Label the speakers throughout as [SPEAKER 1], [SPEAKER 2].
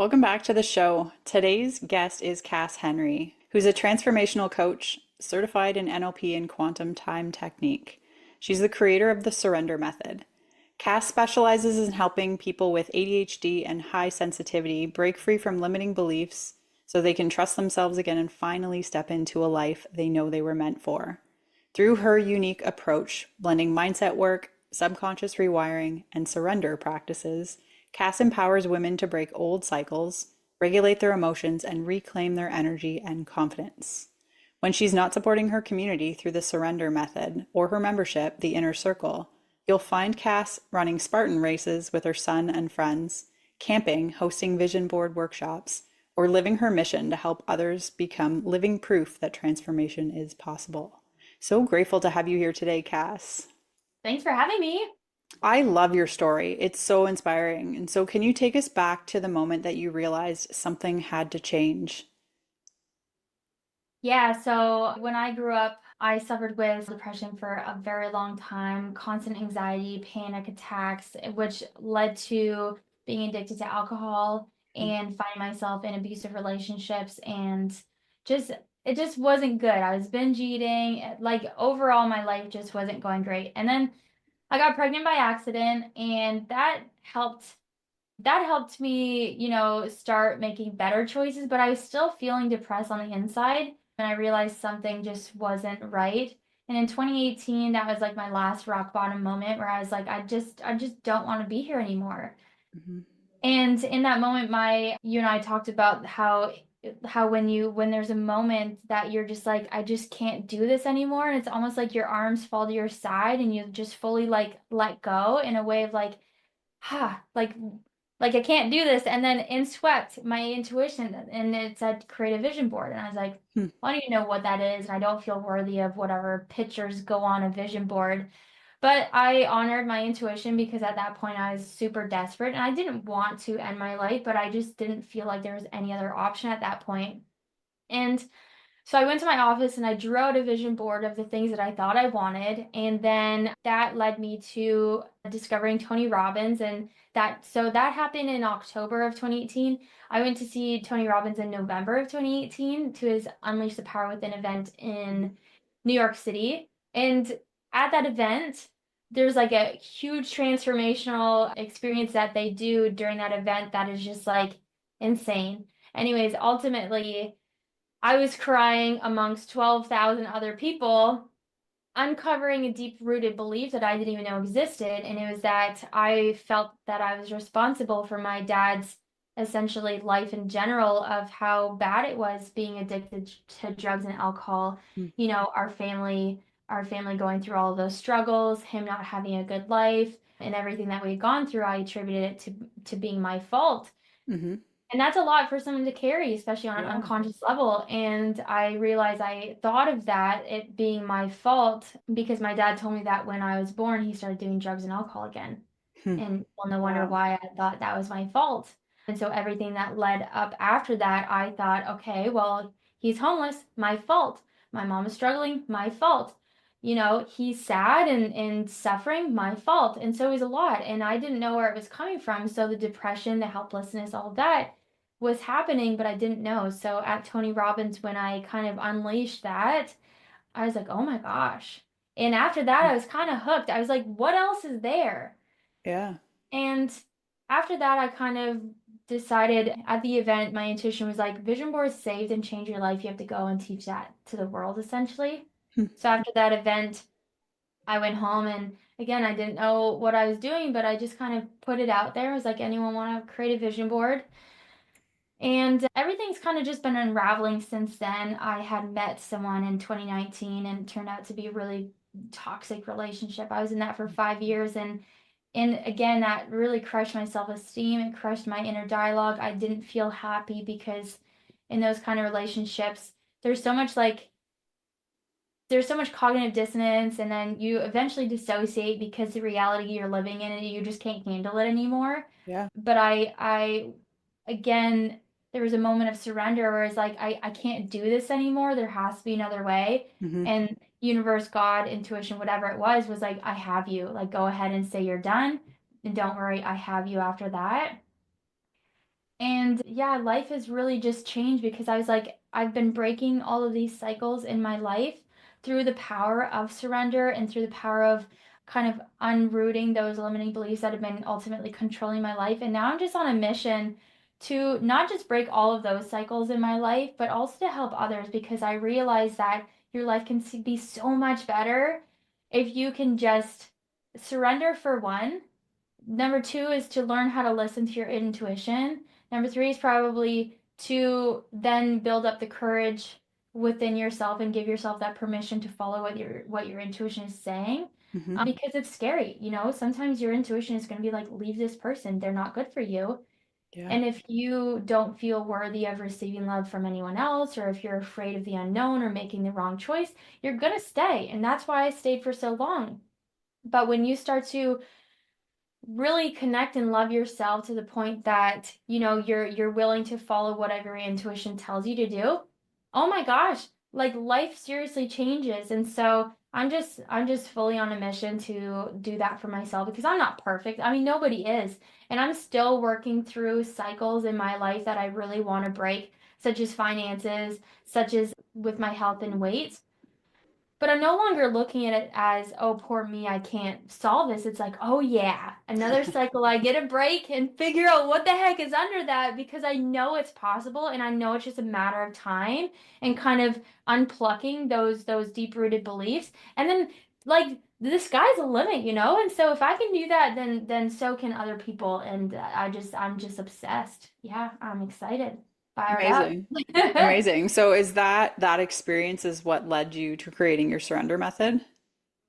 [SPEAKER 1] Welcome back to the show. Today's guest is Cass Henry, who's a transformational coach certified in NLP and quantum time technique. She's the creator of the surrender method. Cass specializes in helping people with ADHD and high sensitivity break free from limiting beliefs so they can trust themselves again and finally step into a life they know they were meant for. Through her unique approach, blending mindset work, subconscious rewiring, and surrender practices, Cass empowers women to break old cycles, regulate their emotions, and reclaim their energy and confidence. When she's not supporting her community through the surrender method or her membership, the inner circle, you'll find Cass running Spartan races with her son and friends, camping, hosting vision board workshops, or living her mission to help others become living proof that transformation is possible. So grateful to have you here today, Cass.
[SPEAKER 2] Thanks for having me.
[SPEAKER 1] I love your story. It's so inspiring. And so, can you take us back to the moment that you realized something had to change?
[SPEAKER 2] Yeah, so when I grew up, I suffered with depression for a very long time, constant anxiety, panic attacks, which led to being addicted to alcohol and finding myself in abusive relationships and just it just wasn't good. I was binge eating, like overall my life just wasn't going great. And then I got pregnant by accident and that helped me, start making better choices, but I was still feeling depressed on the inside. And I realized something just wasn't right. And in 2018, that was like my last rock bottom moment where I was like, I just don't want to be here anymore.
[SPEAKER 1] Mhm.
[SPEAKER 2] And in that moment, you and I talked about how when there's a moment that you're just like, I just can't do this anymore. And it's almost like your arms fall to your side and you just fully like let go in a way of like, ha, like I can't do this. And then in swept my intuition and it said create a vision board. And I was like,
[SPEAKER 1] Hmm.
[SPEAKER 2] I don't even know what that is. And I don't feel worthy of whatever pictures go on a vision board. But I honored my intuition because at that point I was super desperate and I didn't want to end my life, but I just didn't feel like there was any other option at that point. And so I went to my office and I drew out a vision board of the things that I thought I wanted. And then that led me to discovering Tony Robbins. And that happened in October of 2018. I went to see Tony Robbins in November of 2018 to his Unleash the Power Within event in New York City. And at that event, there's like a huge transformational experience that they do during that event that is just like insane. Anyways, ultimately, I was crying amongst 12,000 other people, uncovering a deep rooted belief that I didn't even know existed. And it was that I felt that I was responsible for my dad's essentially life in general, of how bad it was being addicted to drugs and alcohol.
[SPEAKER 1] Hmm.
[SPEAKER 2] Our family going through all of those struggles, him not having a good life, and everything that we had gone through, I attributed it to being my fault.
[SPEAKER 1] Hmm.
[SPEAKER 2] And that's a lot for someone to carry, especially on an
[SPEAKER 1] Yeah.
[SPEAKER 2] unconscious level. And I realized I thought of that, it being my fault, because my dad told me that when I was born, he started doing drugs and alcohol again.
[SPEAKER 1] Hmm.
[SPEAKER 2] And well, no wonder
[SPEAKER 1] Wow.
[SPEAKER 2] why I thought that was my fault. And so everything that led up after that, I thought, okay, well, he's homeless, my fault. My mom is struggling, my fault. He's sad and suffering, my fault. And so it was a lot. And I didn't know where it was coming from. So the depression, the helplessness, all of that was happening, but I didn't know. So at Tony Robbins, when I kind of unleashed that, I was like, oh my gosh. And after that, I was kind of hooked. I was like, what else is there?
[SPEAKER 1] Yeah.
[SPEAKER 2] And after that, I kind of decided at the event, my intuition was like, vision boards saved and change your life. You have to go and teach that to the world, essentially.
[SPEAKER 1] Hmm.
[SPEAKER 2] So after that event, I went home and again, I didn't know what I was doing, but I just kind of put it out there. I was like, anyone want to create a vision board? And everything's kind of just been unraveling since then. I had met someone in 2019 and it turned out to be a really toxic relationship. I was in that for 5 years and again that really crushed my self-esteem. It crushed my inner dialogue. I didn't feel happy because in those kind of relationships, there's so much like there's so much cognitive dissonance and then you eventually dissociate because the reality you're living in and you just can't handle it anymore.
[SPEAKER 1] Yeah.
[SPEAKER 2] But I again, there was a moment of surrender where it's like I can't do this anymore. There has to be another way.
[SPEAKER 1] Hmm.
[SPEAKER 2] And universe, God, intuition, whatever it was like, I have you. Like go ahead and say you're done. And don't worry, I have you after that. And yeah, life has really just changed because I was like, I've been breaking all of these cycles in my life through the power of surrender and through the power of kind of unrooting those limiting beliefs that have been ultimately controlling my life. And now I'm just on a mission to not just break all of those cycles in my life, but also to help others because I realize that your life can be so much better if you can just surrender for one. Number two is to learn how to listen to your intuition. Number three is probably to then build up the courage within yourself and give yourself that permission to follow what your intuition is saying.
[SPEAKER 1] Hmm.
[SPEAKER 2] Because it's scary, sometimes your intuition is going to be like, leave this person, they're not good for you.
[SPEAKER 1] Yeah.
[SPEAKER 2] And if you don't feel worthy of receiving love from anyone else, or if you're afraid of the unknown or making the wrong choice, you're going to stay. And that's why I stayed for so long. But when you start to really connect and love yourself to the point that you're willing to follow whatever your intuition tells you to do, oh my gosh, like life seriously changes. And so I'm just fully on a mission to do that for myself because I'm not perfect. I mean, nobody is. And I'm still working through cycles in my life that I really want to break, such as finances, such as with my health and weight. But I'm no longer looking at it as, oh, poor me, I can't solve this. It's like, oh, yeah, another cycle. I get a break and figure out what the heck is under that because I know it's possible and I know it's just a matter of time and kind of unplucking those deep-rooted beliefs. And then like the sky's the limit, And so if I can do that, then so can other people. And I'm just obsessed. Yeah, I'm excited. Fired up.
[SPEAKER 1] Amazing. Amazing. So is that experience is what led you to creating your surrender method?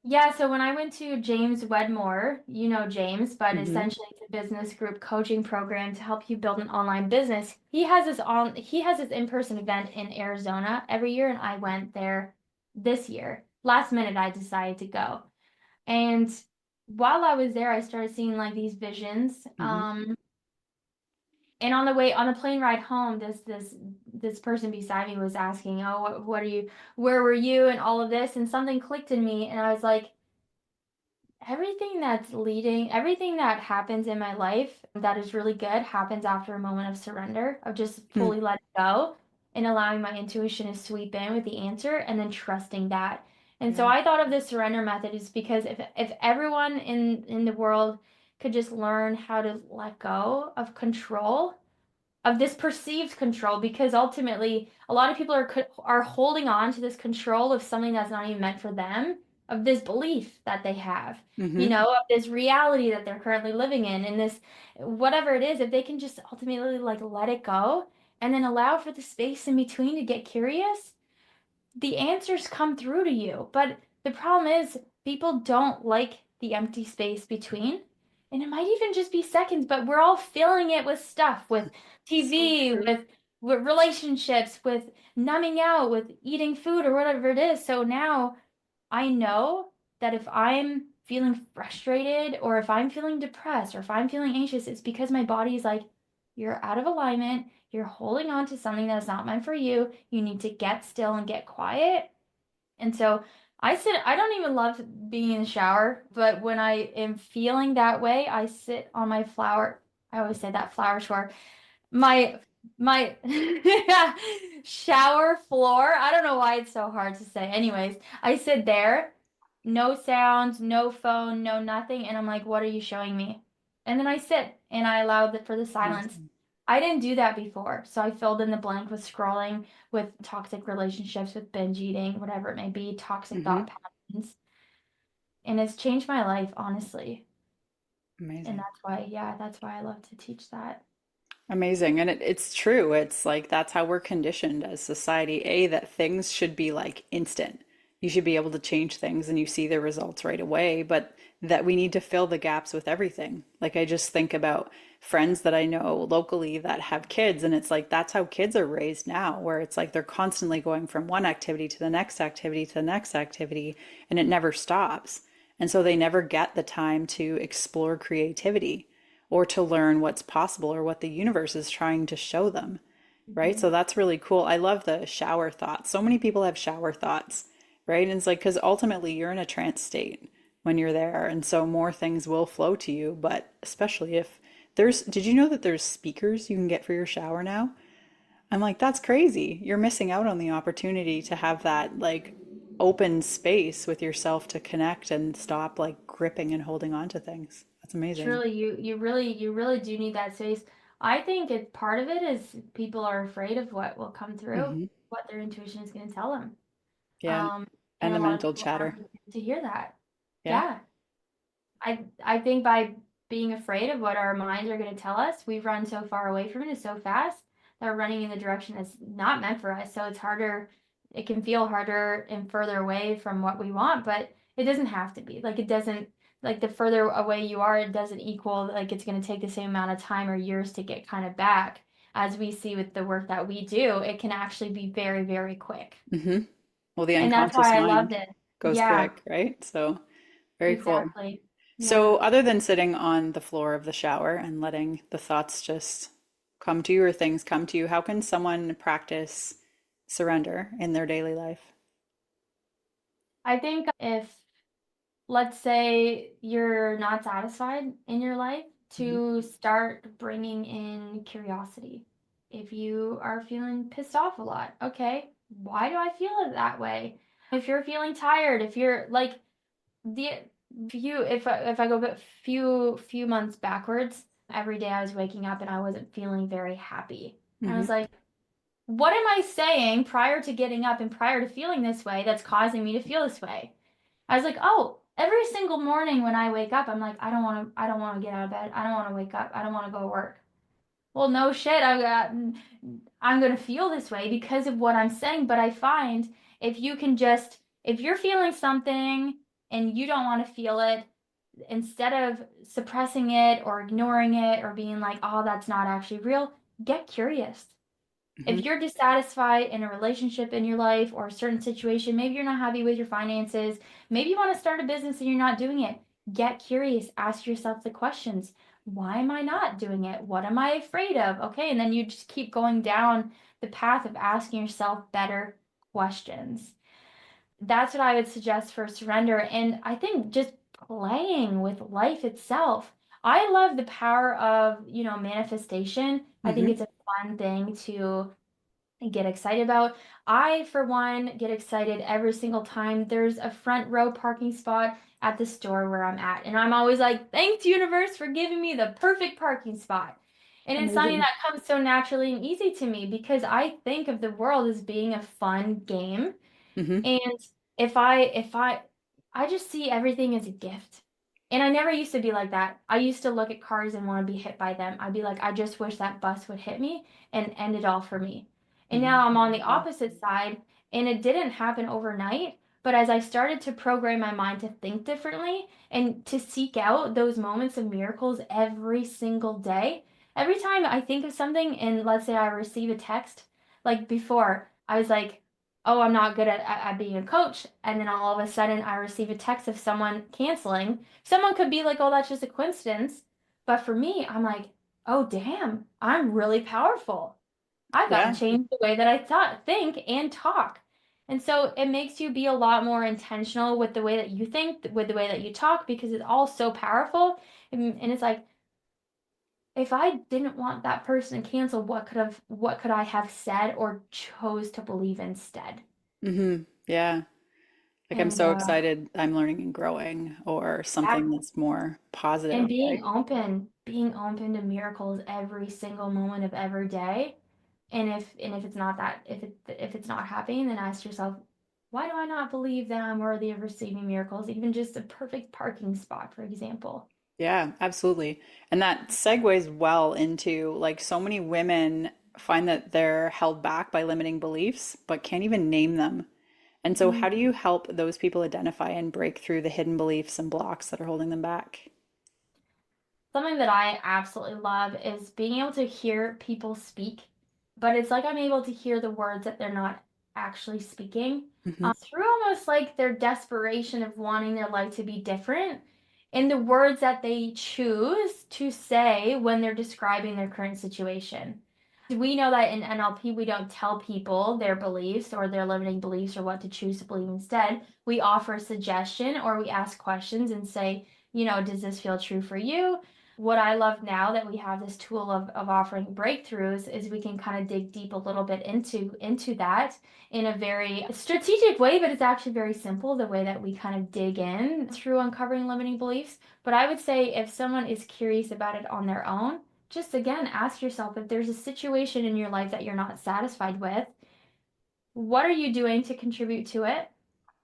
[SPEAKER 2] Yeah, so when I went to James Wedmore, you know James, but
[SPEAKER 1] Hmm.
[SPEAKER 2] essentially it's a business group coaching program to help you build an online business. He has this in-person event in Arizona every year, and I went there this year. Last minute I decided to go. And while I was there, I started seeing like these visions.
[SPEAKER 1] Hmm.
[SPEAKER 2] And on the plane ride home, this person beside me was asking, "Oh, what are you, where were you?" and all of this, and something clicked in me, and I was like, everything that happens in my life that is really good happens after a moment of surrender, of just fully letting go and allowing my intuition to sweep in with the answer and then trusting that. And so
[SPEAKER 1] Yeah.
[SPEAKER 2] I thought of the surrender method is because if everyone in the world could just learn how to let go of this perceived control, because ultimately a lot of people are holding on to this control of something that's not even meant for them, of this belief that they have,
[SPEAKER 1] Hmm.
[SPEAKER 2] of this reality that they're currently living in, and this whatever it is, if they can just ultimately like let it go and then allow for the space in between to get curious, the answers come through to you. But the problem is, people don't like the empty space between. And it might even just be seconds, but we're all filling it with stuff, with
[SPEAKER 1] So
[SPEAKER 2] TV,
[SPEAKER 1] true.
[SPEAKER 2] with relationships, with numbing out, with eating food or whatever it is. So now I know that if I'm feeling frustrated or if I'm feeling depressed or if I'm feeling anxious, it's because my body is like, you're out of alignment. You're holding on to something that's not meant for you. You need to get still and get quiet. And so I don't even love being in the shower, but when I am feeling that way, I sit on my flower. I always say that flower shower my my shower floor. I don't know why it's so hard to say. Anyways, I sit there, no sounds, no phone, no nothing, and I'm like, what are you showing me? And then I sit and I allow for the silence.
[SPEAKER 1] Amazing.
[SPEAKER 2] I didn't do that before, so I filled in the blank with scrolling, with toxic relationships, with binge eating, whatever it may be, toxic
[SPEAKER 1] Hmm.
[SPEAKER 2] thought patterns, and it's changed my life, honestly. And
[SPEAKER 1] Amazing.
[SPEAKER 2] that's why I love to teach that.
[SPEAKER 1] Amazing. And it's true. It's like that's how we're conditioned as society, A, that things should be like instant. You should be able to change things and you see the results right away, but that we need to fill the gaps with everything. Like I just think about friends that I know locally that have kids, and it's like that's how kids are raised now, where it's like they're constantly going from one activity to the next activity to the next activity, and it never stops. And so they never get the time to explore creativity or to learn what's possible or what the universe is trying to show them, right? So
[SPEAKER 2] Mhm.
[SPEAKER 1] that's really cool. I love the shower thoughts. So many people have shower thoughts, right? And it's like, because ultimately you're in a trance state when you're there. And so more things will flow to you, but especially if Did you know that there's speakers you can get for your shower now? I'm like, that's crazy. You're missing out on the opportunity to have that like open space with yourself to connect and stop like gripping and holding on to things. That's amazing.
[SPEAKER 2] Truly, you really do need that space. I think it part of it is people are afraid of what will come through,
[SPEAKER 1] Hmm.
[SPEAKER 2] what their intuition is going to tell them.
[SPEAKER 1] Yeah.
[SPEAKER 2] Um, and
[SPEAKER 1] And
[SPEAKER 2] a
[SPEAKER 1] the
[SPEAKER 2] lot of
[SPEAKER 1] mental
[SPEAKER 2] people aren't
[SPEAKER 1] chatter.
[SPEAKER 2] prepared to hear that.
[SPEAKER 1] Yeah.
[SPEAKER 2] Yeah. I think by being afraid of what our minds are going to tell us, we run so far away from it so fast that we're running in the direction that's not meant for us. So it's harder, it can feel harder and further away from what we want, but it doesn't have to be. Like it doesn't, like the further away you are, it doesn't equal like it's going to take the same amount of time or years to get kind of back. As we see with the work that we do, it can actually be very, very quick.
[SPEAKER 1] Hmm. Well, the
[SPEAKER 2] And that's
[SPEAKER 1] unconscious
[SPEAKER 2] why I loved
[SPEAKER 1] mind
[SPEAKER 2] it.
[SPEAKER 1] goes
[SPEAKER 2] Yeah,
[SPEAKER 1] quick, right? So very cool.
[SPEAKER 2] exactly. Yeah.
[SPEAKER 1] So, other than sitting on the floor of the shower and letting the thoughts just come to you or things come to you, how can someone practice surrender in their daily life?
[SPEAKER 2] I think if, let's say, you're not satisfied in your life,
[SPEAKER 1] Hmm.
[SPEAKER 2] to start bringing in curiosity. If you are feeling pissed off a lot, okay, why do I feel it that way? If you're feeling tired, if you're like the if I go a few months backwards, every day I was waking up and I wasn't feeling very happy. I
[SPEAKER 1] Hmm.
[SPEAKER 2] was like, what am I saying prior to getting up and prior to feeling this way that's causing me to feel this way? I was like, oh, every single morning when I wake up, I'm like, I don't want to get out of bed. I don't want to wake up. I don't want to go to work. Well, no shit. I'm gonna feel this way because of what I'm saying. But I find if you can just, if you're feeling something and you don't want to feel it, instead of suppressing it or ignoring it or being like, oh, that's not actually real, get curious.
[SPEAKER 1] Hmm.
[SPEAKER 2] If you're dissatisfied in a relationship in your life or a certain situation, maybe you're not happy with your finances, maybe you want to start a business and you're not doing it, get curious, ask yourself the questions. Why am I not doing it? What am I afraid of? Okay, and then you just keep going down the path of asking yourself better questions. That's what I would suggest for surrender. And I think just playing with life itself. I love the power of, manifestation. I think
[SPEAKER 1] Hmm.
[SPEAKER 2] it's a fun thing to get excited about. I, for one, get excited every single time there's a front row parking spot at the store where I'm at. And I'm always like, thanks, universe, for giving me the perfect parking spot. And it's something
[SPEAKER 1] Amazing.
[SPEAKER 2] that comes so naturally and easy to me because I think of the world as being a fun game.
[SPEAKER 1] Hmm.
[SPEAKER 2] And if I just see everything as a gift. And I never used to be like that. I used to look at cars and want to be hit by them. I'd be like, I just wish that bus would hit me and end it all for me. And
[SPEAKER 1] Hmm.
[SPEAKER 2] now I'm on the opposite side, and it didn't happen overnight. But as I started to program my mind to think differently and to seek out those moments of miracles every single day, every time I think of something and let's say I receive a text, like before, I was like, oh, I'm not good at being a coach. And then all of a sudden I receive a text of someone canceling. Someone could be like, oh, that's just a coincidence. But for me, I'm like, oh, damn, I'm really powerful. I've got to
[SPEAKER 1] Yeah.
[SPEAKER 2] change the way that think, and talk. And so it makes you be a lot more intentional with the way that you think, with the way that you talk, because it's all so powerful. And it's like, if I didn't want that person to cancel, what could I have said or chose to believe instead?
[SPEAKER 1] Hmm. Yeah. Like I'm
[SPEAKER 2] And
[SPEAKER 1] so excited I'm learning and growing or something
[SPEAKER 2] that
[SPEAKER 1] that's more
[SPEAKER 2] and
[SPEAKER 1] positive, right?
[SPEAKER 2] being open to miracles every single moment of every day. And if it's not that, if it's not happening, then ask yourself, why do I not believe that I'm worthy of receiving miracles, even just a perfect parking spot, for example?
[SPEAKER 1] Yeah, absolutely. And that segues well into like so many women find that they're held back by limiting beliefs, but can't even name them. And so, how do you help those people identify and break through the hidden beliefs and blocks that are holding them back?
[SPEAKER 2] Something that I absolutely love is being able to hear people speak, but it's like I'm able to hear the words that they're not actually speaking,
[SPEAKER 1] Hmm.
[SPEAKER 2] through almost like their desperation of wanting their life to be different in the words that they choose to say when they're describing their current situation. We know that in NLP, we don't tell people their beliefs or their limiting beliefs or what to choose to believe instead. We offer a suggestion or we ask questions and say, does this feel true for you? what I love now that we have this tool of offering breakthroughs is we can kind of dig deep a little bit into that in a very strategic way, but it's actually very simple the way that we kind of dig in through uncovering limiting beliefs. But I would say if someone is curious about it on their own, just again ask yourself if there's a situation in your life that you're not satisfied with, what are you doing to contribute to it?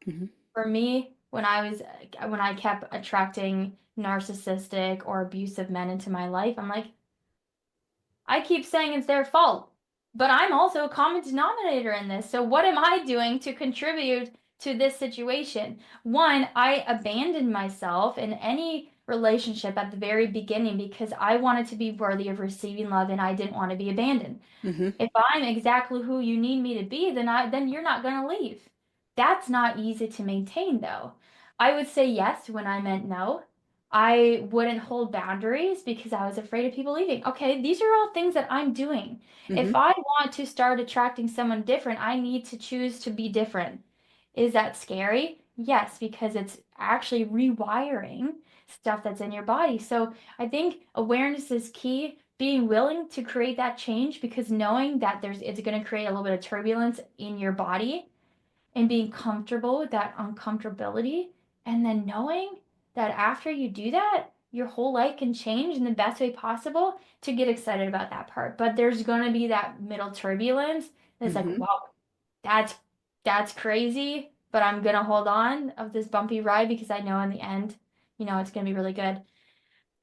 [SPEAKER 1] Hmm.
[SPEAKER 2] For me, when I kept attracting narcissistic or abusive men into my life, I'm like, I keep saying it's their fault, but I'm also a common denominator in this. So what am I doing to contribute to this situation? One, I abandoned myself in any relationship at the very beginning because I wanted to be worthy of receiving love and I didn't want to be abandoned.
[SPEAKER 1] Hmm.
[SPEAKER 2] If I'm exactly who you need me to be, then you're not going to leave. That's not easy to maintain though. I would say yes when I meant no. I wouldn't hold boundaries because I was afraid of people leaving. Okay, these are all things that I'm doing.
[SPEAKER 1] Hmm.
[SPEAKER 2] If I want to start attracting someone different, I need to choose to be different. Is that scary? Yes, because it's actually rewiring stuff that's in your body. So I think awareness is key. Being willing to create that change because knowing that it's going to create a little bit of turbulence in your body and being comfortable with that uncomfortability, and then knowing that after you do that, your whole life can change in the best way possible to get excited about that part. But there's going to be that middle turbulence that's like,
[SPEAKER 1] Hmm.
[SPEAKER 2] wow, that's that's crazy, but I'm going to hold on of this bumpy ride because I know in the end, it's going to be really good.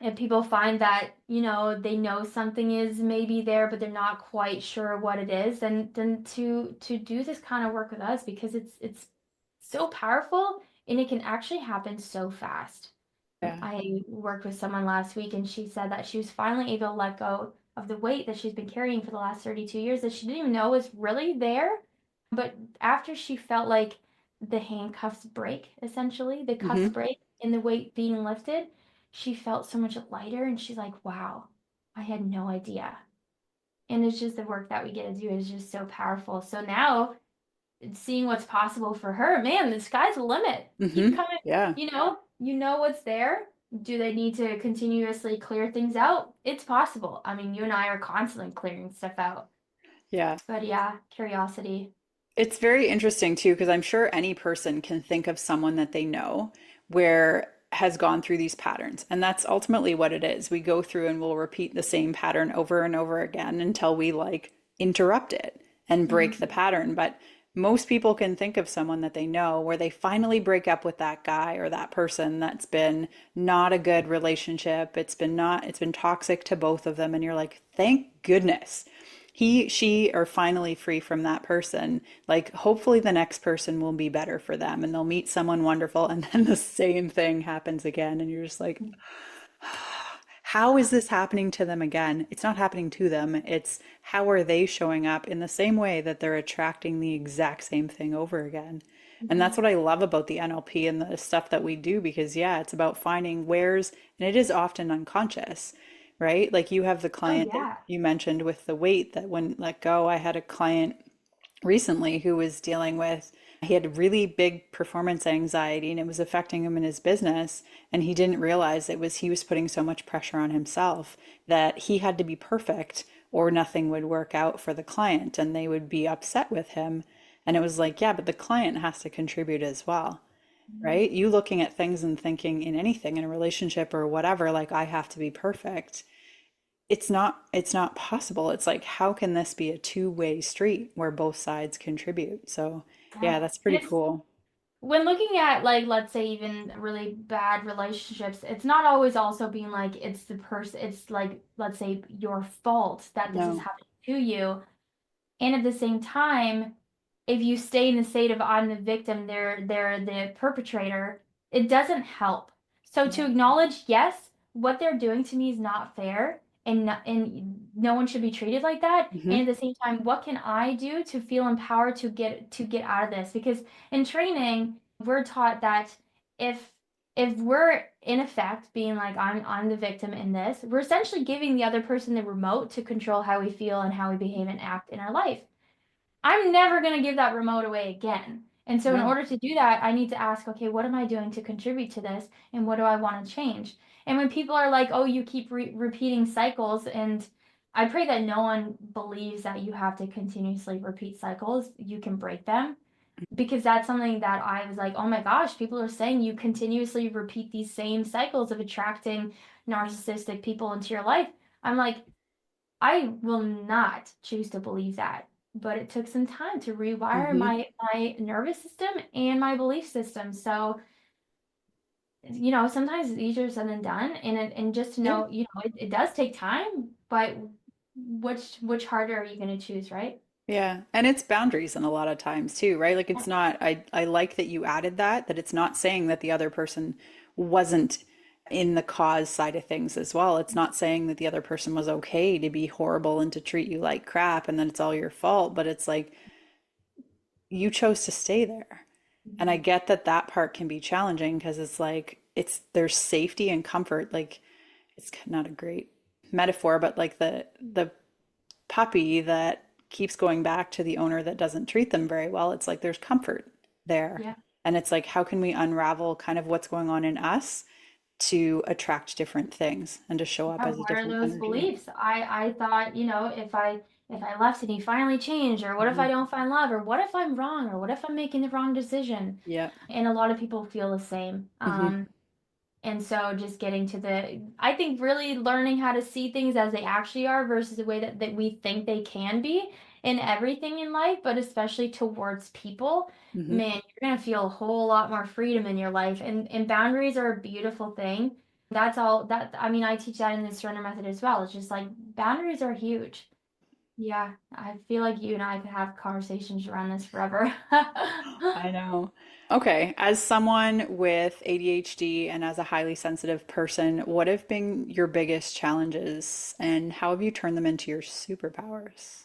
[SPEAKER 2] If people find that, they know something is maybe there, but they're not quite sure what it is, then to do this kind of work with us because it's so powerful and it can actually happen so fast.
[SPEAKER 1] Yeah.
[SPEAKER 2] I worked with someone last week and she said that she was finally able to let go of the weight that she's been carrying for the last 32 years that she didn't even know was really there. But after she felt like the handcuffs break, essentially, the cuffs
[SPEAKER 1] Hmm.
[SPEAKER 2] break and the weight being lifted, she felt so much lighter and she's like, wow, I had no idea. And it's just the work that we get to do is just so powerful. So now seeing what's possible for her, man, the sky's the limit. Keep
[SPEAKER 1] Hmm.
[SPEAKER 2] coming,
[SPEAKER 1] Yeah.
[SPEAKER 2] what's there. Do they need to continuously clear things out? It's possible. I mean, you and I are constantly clearing stuff out.
[SPEAKER 1] Yeah.
[SPEAKER 2] But yeah, curiosity.
[SPEAKER 1] It's very interesting too, because I'm sure any person can think of someone that they know where has gone through these patterns. And that's ultimately what it is. We go through and we'll repeat the same pattern over and over again until we like interrupt it and break the
[SPEAKER 2] Mhm.
[SPEAKER 1] pattern. But most people can think of someone that they know where they finally break up with that guy or that person that's been not a good relationship. It's been toxic to both of them. And you're like, thank goodness she are finally free from that person. Like, hopefully, the next person will be better for them and they'll meet someone wonderful. And then the same thing happens again. And you're just like, how is this happening to them again? It's not happening to them. It's how are they showing up in the same way that they're attracting the exact same thing over again? And that's
[SPEAKER 2] Mhm.
[SPEAKER 1] what I love about the NLP and the stuff that we do because, yeah, it's about finding where's, and it is often unconscious, right? Like you have the
[SPEAKER 2] Oh
[SPEAKER 1] client that
[SPEAKER 2] yeah.
[SPEAKER 1] you mentioned with the weight that wouldn't let go. I had a client recently who was dealing with he had really big performance anxiety and it was affecting him in his business and he didn't realize it was he was putting so much pressure on himself that he had to be perfect or nothing would work out for the client and they would be upset with him and it was like yeah but the client has to contribute as well,
[SPEAKER 2] Mhm.
[SPEAKER 1] right? You looking at things and thinking in anything in a relationship or whatever like I have to be perfect, it's not possible. It's like how can this be a two-way street where both sides contribute? So
[SPEAKER 2] Yeah.
[SPEAKER 1] yeah, that's
[SPEAKER 2] And
[SPEAKER 1] pretty
[SPEAKER 2] it's
[SPEAKER 1] cool.
[SPEAKER 2] when looking at like let's say even really bad relationships, it's not always also being like it's the person it's like let's say your fault that this is
[SPEAKER 1] No.
[SPEAKER 2] happening to you. And at the same time, if you stay in the state of I'm the victim, they're the perpetrator, it doesn't help. So to
[SPEAKER 1] Yeah.
[SPEAKER 2] acknowledge, yes, what they're doing to me is not fair, and no one should be treated like that.
[SPEAKER 1] Hmm.
[SPEAKER 2] And at the same time, what can I do to feel empowered to get out of this? Because in training, we're taught that if if we're in effect being like I'm the victim in this, we're essentially giving the other person the remote to control how we feel and how we behave and act in our life. I'm never going to give that remote away again. And so in
[SPEAKER 1] Yeah.
[SPEAKER 2] order to do that, I need to ask, okay, what am I doing to contribute to this? And what do I want to change? And when people are like, oh, you keep repeating cycles, and I pray that no one believes that you have to continuously repeat cycles. You can break them because that's something that I was like, oh my gosh, people are saying you continuously repeat these same cycles of attracting narcissistic people into your life. I'm like, I will not choose to believe that. But it took some time to rewire
[SPEAKER 1] Hmm.
[SPEAKER 2] my nervous system and my belief system. So, sometimes it's easier said than done. And just to
[SPEAKER 1] Yeah.
[SPEAKER 2] know, it does take time, but which harder are you going to choose, right?
[SPEAKER 1] Yeah. And it's boundaries in a lot of times too, right? Like it's not, I like that you added that it's not saying that the other person wasn't in the cause side of things as well. It's not saying that the other person was okay to be horrible and to treat you like crap and then it's all your fault, but it's like you chose to stay there. And I
[SPEAKER 2] Mhm.
[SPEAKER 1] get that that part can be challenging because it's like there's safety and comfort. Like it's not a great metaphor, but like the puppy that keeps going back to the owner that doesn't treat them very well, it's like there's comfort there.
[SPEAKER 2] Yeah.
[SPEAKER 1] And it's like, how can we unravel kind of what's going on in us to attract different things and to show up
[SPEAKER 2] Yeah,
[SPEAKER 1] as a
[SPEAKER 2] what are
[SPEAKER 1] different
[SPEAKER 2] those
[SPEAKER 1] energy?
[SPEAKER 2] beliefs? I thought, if I left and he finally changed, or what if
[SPEAKER 1] Hmm.
[SPEAKER 2] I don't find love, or what if I'm wrong, or what if I'm making the wrong decision?
[SPEAKER 1] Yeah.
[SPEAKER 2] And a lot of people feel the same.
[SPEAKER 1] Hmm.
[SPEAKER 2] And so just getting to I think really learning how to see things as they actually are versus the way that we think they can be in everything in life, but especially towards people,
[SPEAKER 1] Hmm.
[SPEAKER 2] man, you're gonna feel a whole lot more freedom in your life. And boundaries are a beautiful thing. That's all that I mean, I teach that in the surrender method as well. It's just like boundaries are huge. Yeah, I feel like you and I could have conversations around this forever.
[SPEAKER 1] I know. Okay, as someone with ADHD and as a highly sensitive person, what have been your biggest challenges and how have you turned them into your superpowers?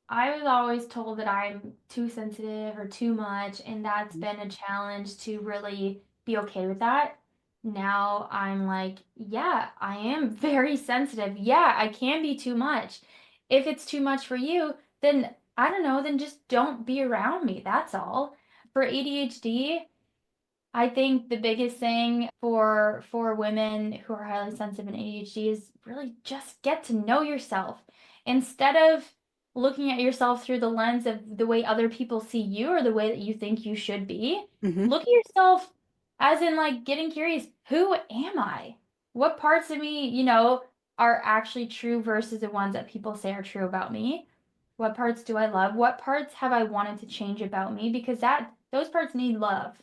[SPEAKER 2] I was always told that I'm too sensitive or too much, and that's been a challenge to really be okay with that. Now I'm like, yeah, I am very sensitive. Yeah, I can be too much. If it's too much for you, then I don't know, then just don't be around me. That's all. For ADHD, I think the biggest thing for women who are highly sensitive and ADHD is really just get to know yourself. Instead of looking at yourself through the lens of the way other people see you or the way that you think you should be,
[SPEAKER 1] Hmm.
[SPEAKER 2] look at yourself as in like getting curious, who am I? What parts of me, are actually true versus the ones that people say are true about me? What parts do I love? What parts have I wanted to change about me? Because that those parts need love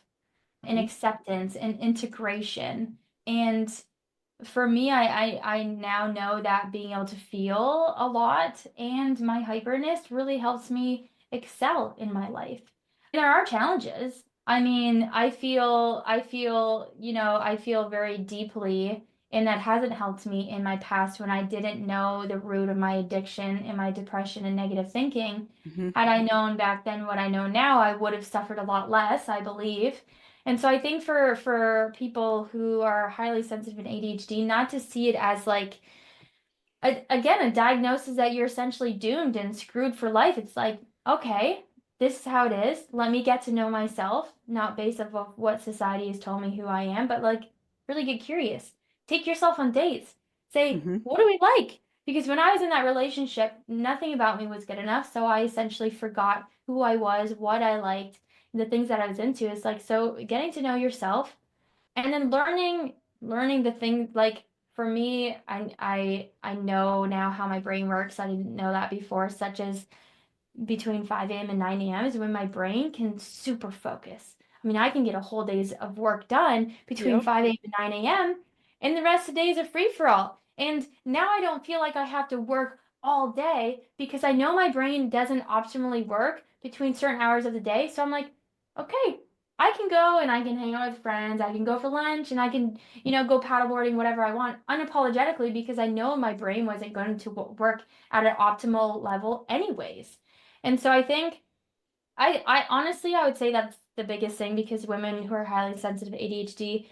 [SPEAKER 2] and acceptance and integration. And for me, I now know that being able to feel a lot and my hyperness really helps me excel in my life. There are challenges. I mean, I feel very deeply, and that hasn't helped me in my past when I didn't know the root of my addiction and my depression and negative thinking.
[SPEAKER 1] Hmm.
[SPEAKER 2] Had I known back then what I know now, I would have suffered a lot less, I believe. And so I think for people who are highly sensitive in ADHD, not to see it as like again, a diagnosis that you're essentially doomed and screwed for life. It's like, okay, this is how it is. Let me get to know myself, not based off of what society has told me who I am, but like really get curious. Take yourself on dates. Say,
[SPEAKER 1] Hmm.
[SPEAKER 2] what do we like? Because when I was in that relationship, nothing about me was good enough. So I essentially forgot who I was, what I liked, the things that I was into. It's like, so getting to know yourself and then learning the thing like for me I know now how my brain works. I didn't know that before, such as between 5 a.m. and 9 a.m. is when my brain can super focus. I mean, I can get a whole day's of work done between
[SPEAKER 1] Yep.
[SPEAKER 2] 5 a.m. and 9 a.m. and the rest of the day is a free for all. And now I don't feel like I have to work all day because I know my brain doesn't optimally work between certain hours of the day. So I'm like, okay, I can go and I can hang out with friends. I can go for lunch and I can, go paddleboarding, whatever I want, unapologetically because I know my brain wasn't going to work at an optimal level anyways. And so I think I honestly I would say that's the biggest thing because women who are highly sensitive ADHD,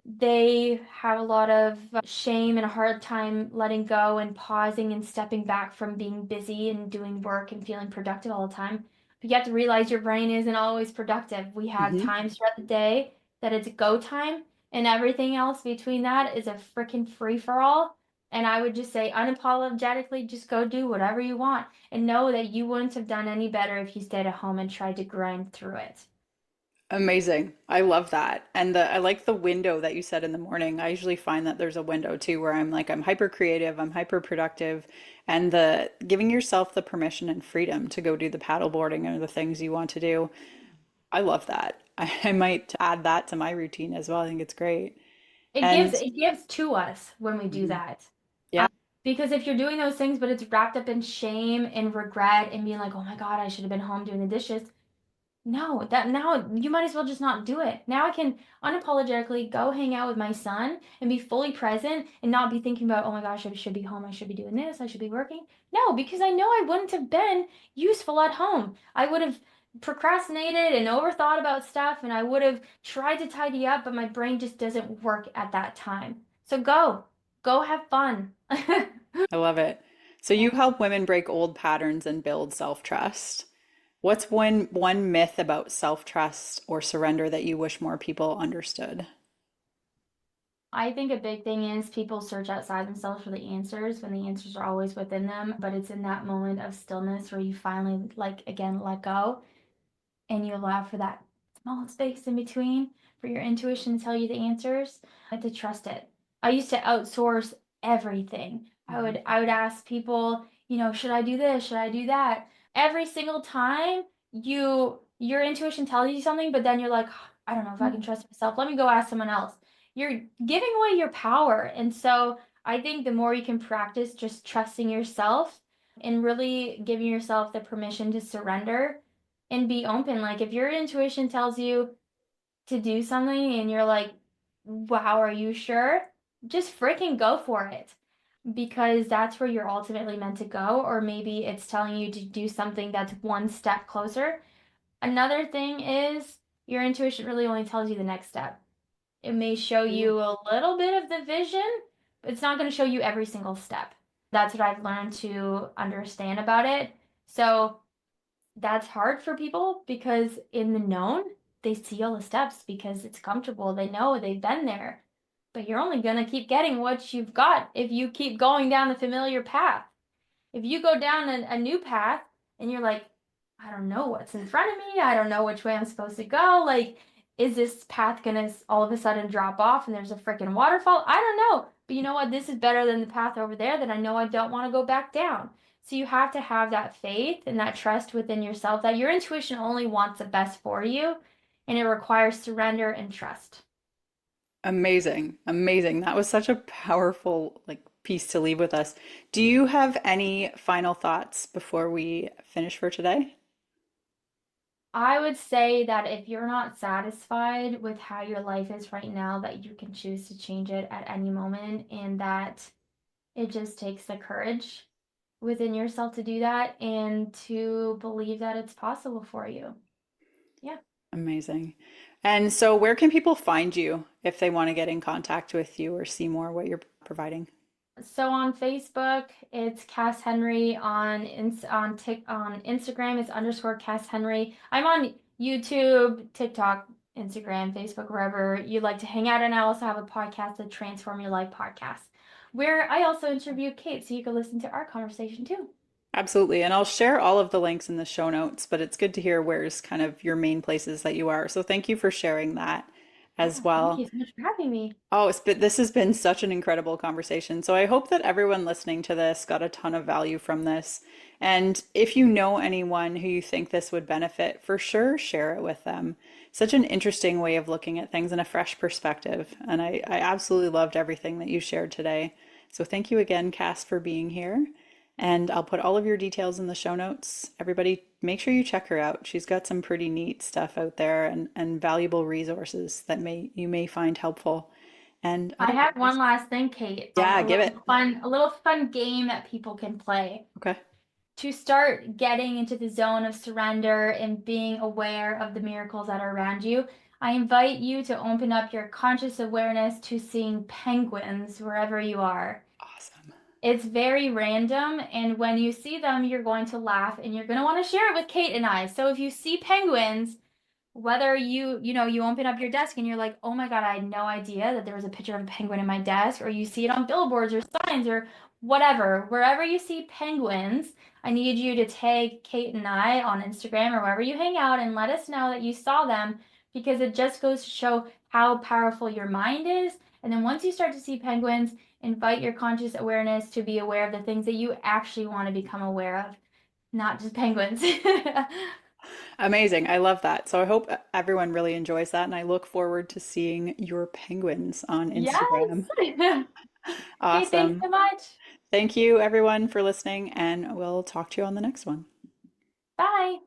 [SPEAKER 2] they have a lot of shame and a hard time letting go and pausing and stepping back from being busy and doing work and feeling productive all the time. You have to realize your brain isn't always productive. We have
[SPEAKER 1] Hmm.
[SPEAKER 2] times throughout the day that it's go time, and everything else between that is a freaking free for all. And I would just say unapologetically, just go do whatever you want and know that you wouldn't have done any better if you stayed at home and tried to grind through it.
[SPEAKER 1] Amazing. I love that. And I like the window that you said in the morning. I usually find that there's a window too where I'm like, I'm hyper creative, I'm hyper productive, and the giving yourself the permission and freedom to go do the paddleboarding or the things you want to do. I love that. I might add that to my routine as well. I think it's great.
[SPEAKER 2] It gives
[SPEAKER 1] And
[SPEAKER 2] it gives to us when we do
[SPEAKER 1] mhm,
[SPEAKER 2] that.
[SPEAKER 1] yeah,
[SPEAKER 2] Because if you're doing those things, but it's wrapped up in shame and regret and being like, oh my God, I should have been home doing the dishes. No, that now you might as well just not do it. Now I can unapologetically go hang out with my son and be fully present and not be thinking about, oh my gosh, I should be home, I should be doing this, I should be working. No, because I know I wouldn't have been useful at home. I would have procrastinated and overthought about stuff and I would have tried to tidy up, but my brain just doesn't work at that time. So go have fun.
[SPEAKER 1] I love it. So you
[SPEAKER 2] Yeah.
[SPEAKER 1] help women break old patterns and build self-trust. What's one myth about self-trust or surrender that you wish more people understood?
[SPEAKER 2] I think a big thing is people search outside themselves for the answers when the answers are always within them, but it's in that moment of stillness where you finally, like, again, let go and you allow for that small space in between for your intuition to tell you the answers and to trust it. I used to outsource everything.
[SPEAKER 1] Mhm.
[SPEAKER 2] I would ask people, should I do this? Should I do that? Every single time your intuition tells you something, but then you're like, I don't know if I can trust myself. Let me go ask someone else. You're giving away your power. And so I think the more you can practice just trusting yourself and really giving yourself the permission to surrender and be open. Like if your intuition tells you to do something and you're like, wow, are you sure? Just freaking go for it because that's where you're ultimately meant to go. Or maybe it's telling you to do something that's one step closer. Another thing is your intuition really only tells you the next step. It may show
[SPEAKER 1] Mm.
[SPEAKER 2] you a little bit of the vision, but it's not going to show you every single step. That's what I've learned to understand about it. So that's hard for people because in the known, they see all the steps because it's comfortable. They know they've been there. But you're only going to keep getting what you've got if you keep going down the familiar path. If you go down a new path and you're like, I don't know what's in front of me, I don't know which way I'm supposed to go, like, is this path gonna all of a sudden drop off and there's a freaking waterfall? I don't know. But you know what? This is better than the path over there that I know I don't want to go back down. So you have to have that faith and that trust within yourself that your intuition only wants the best for you and it requires surrender and trust.
[SPEAKER 1] Amazing. Amazing. That was such a powerful piece to leave with us. Do you have any final thoughts before we finish for today?
[SPEAKER 2] I would say that if you're not satisfied with how your life is right now, that you can choose to change it at any moment, and that it just takes the courage within yourself to do that and to believe that it's possible for you. Yeah.
[SPEAKER 1] Amazing. And so where can people find you if they want to get in contact with you or see more what you're providing?
[SPEAKER 2] So on Facebook, it's Cass Henry. On Instagram, it's underscore Cass Henry. I'm on YouTube, TikTok, Instagram, Facebook, wherever you like to hang out. And I also have a podcast, the Transform Your Life podcast, where I also interview Kate, so you can listen to our conversation too.
[SPEAKER 1] Absolutely. And I'll share all of the links in the show notes, but it's good to hear where's kind of your main places that you are. So thank you for sharing that as
[SPEAKER 2] Yeah, thank
[SPEAKER 1] well.
[SPEAKER 2] you so much for having me.
[SPEAKER 1] Oh, this has been such an incredible conversation. So I hope that everyone listening to this got a ton of value from this. And if you know anyone who you think this would benefit, for sure, share it with them. Such an interesting way of looking at things and a fresh perspective. And I absolutely loved everything that you shared today. So thank you again, Cass, for being here. And I'll put all of your details in the show notes. Everybody, make sure you check her out. She's got some pretty neat stuff out there and valuable resources that you may find helpful. And
[SPEAKER 2] I have one
[SPEAKER 1] otherwise,
[SPEAKER 2] last thing, Kate.
[SPEAKER 1] yeah, give it.
[SPEAKER 2] A little fun game that people can play
[SPEAKER 1] Okay.
[SPEAKER 2] to start getting into the zone of surrender and being aware of the miracles that are around you. I invite you to open up your conscious awareness to seeing penguins wherever you are.
[SPEAKER 1] Awesome.
[SPEAKER 2] It's very random, and when you see them, you're going to laugh and you're going to want to share it with Kate and I. So if you see penguins, whether you open up your desk and you're like, oh my God, I had no idea that there was a picture of a penguin in my desk, or you see it on billboards or signs or whatever, wherever you see penguins, I need you to tag Kate and I on Instagram or wherever you hang out and let us know that you saw them because it just goes to show how powerful your mind is. And then once you start to see penguins, invite your conscious awareness to be aware of the things that you actually want to become aware of, not just penguins.
[SPEAKER 1] Amazing. I love that. So I hope everyone really enjoys that, and I look forward to seeing your penguins on Instagram.
[SPEAKER 2] Yes. Okay, thanks
[SPEAKER 1] Awesome.
[SPEAKER 2] so much.
[SPEAKER 1] Thank you, everyone, for listening, and we'll talk to you on the next one.
[SPEAKER 2] Bye.